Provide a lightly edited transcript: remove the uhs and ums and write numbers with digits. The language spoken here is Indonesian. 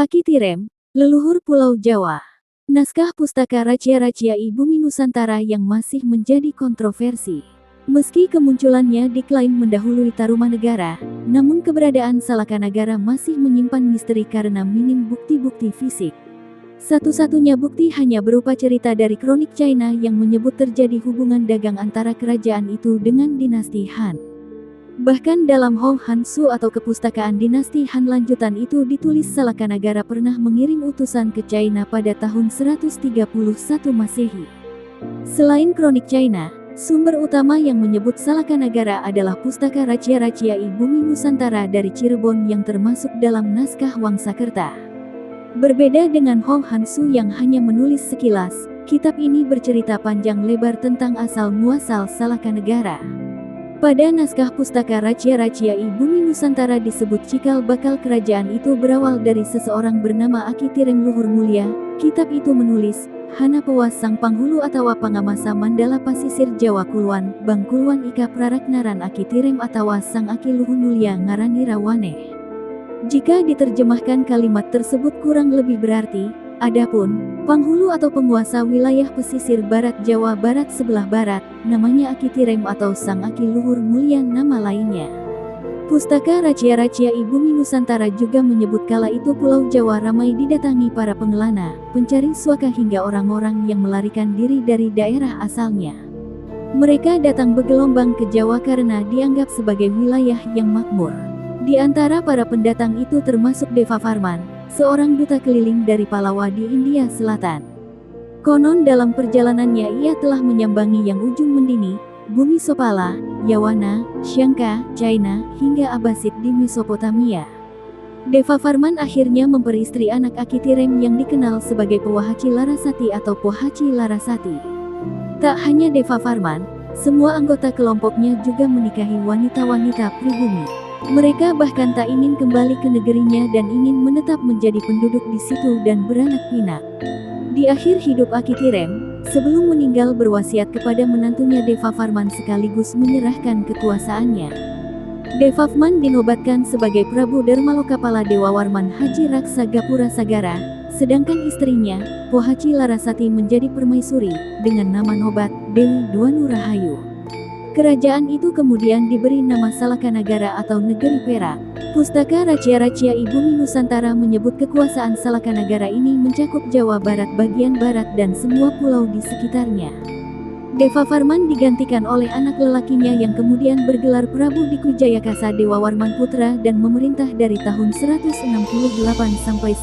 Aki Tirem, leluhur Pulau Jawa. Naskah Pustaka Raja-Raja Bumi Nusantara yang masih menjadi kontroversi. Meski kemunculannya diklaim mendahului Tarumanegara, namun keberadaan Salakanagara masih menyimpan misteri karena minim bukti-bukti fisik. Satu-satunya bukti hanya berupa cerita dari kronik China yang menyebut terjadi hubungan dagang antara kerajaan itu dengan dinasti Han. Bahkan dalam Hong Han Su atau kepustakaan dinasti Han lanjutan itu ditulis Salakanagara pernah mengirim utusan ke China pada tahun 131 Masehi. Selain kronik China, sumber utama yang menyebut Salakanagara adalah Pustaka Raja-Raja Bumi Nusantara dari Cirebon yang termasuk dalam naskah Wangsakerta. Berbeda dengan Hong Han Su yang hanya menulis sekilas, kitab ini bercerita panjang lebar tentang asal-muasal Salakanagara. Pada naskah Pustaka Raja-Raja Bumi Nusantara disebut cikal bakal kerajaan itu berawal dari seseorang bernama Aki Tirem Luhur Mulia. Kitab itu menulis, Hanapewas Sang Panghulu atau Pangamasa Mandala Pasisir Jawa Kuluan, Bang Kuluan Ika Praraknaran Aki Tirem atau Sang Aki Luhur Mulia Ngarani Rawane. Jika diterjemahkan kalimat tersebut kurang lebih berarti, adapun Panghulu atau penguasa wilayah pesisir barat Jawa Barat sebelah barat, namanya Aki Tirem atau Sang Aki Luhur Mulia nama lainnya. Pustaka Raja-Raja Bumi Nusantara juga menyebut kala itu Pulau Jawa ramai didatangi para pengelana, pencari suaka hingga orang-orang yang melarikan diri dari daerah asalnya. Mereka datang bergelombang ke Jawa karena dianggap sebagai wilayah yang makmur. Di antara para pendatang itu termasuk Devavarman, seorang duta keliling dari Palawa di India Selatan. Konon dalam perjalanannya ia telah menyambangi yang ujung Mendini, Bumi Sopala, Yawana, Syangka, China, hingga Abbasid di Mesopotamia. Devavarman akhirnya memperistri anak Aki Tirem yang dikenal sebagai Powahaci Larasati atau Pohaci Larasati. Tak hanya Devavarman, semua anggota kelompoknya juga menikahi wanita-wanita pribumi. Mereka bahkan tak ingin kembali ke negerinya dan ingin menetap menjadi penduduk di situ dan beranak pinak. Di akhir hidup Aki Tirem, sebelum meninggal berwasiat kepada menantunya Devavarman sekaligus menyerahkan kekuasaannya. Devavarman dinobatkan sebagai Prabu Darmalokapala Dewawarman Haji Raksa Gapura Sagara, sedangkan istrinya, Pohaci Larasati menjadi permaisuri, dengan nama nobat, Dewi Dwanu Rahayu. Kerajaan itu kemudian diberi nama Salakanagara atau Negeri Perak. Pustaka Raja-Raja Bumi Nusantara menyebut kekuasaan Salakanagara ini mencakup Jawa Barat bagian barat dan semua pulau di sekitarnya. Devavarman digantikan oleh anak lelakinya yang kemudian bergelar Prabu Diku Jayakasa Dewawarman Putra dan memerintah dari tahun 168 sampai